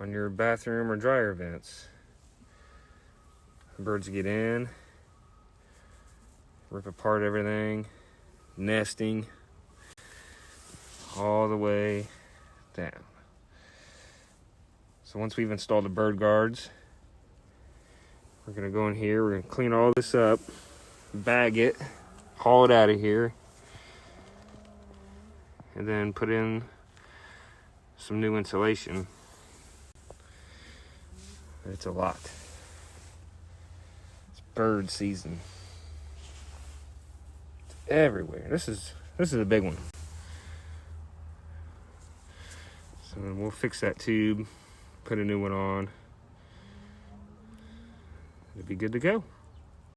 on your bathroom or dryer vents. Birds get in, rip apart everything, nesting all the way down. So once we've installed the bird guards, we're gonna go in here, we're gonna clean all this up, bag it, haul it out of here, and then put in some new insulation. It's a lot. It's bird season. It's everywhere. This is a big one. So then we'll fix that tube, put a new one on. It'll be good to go.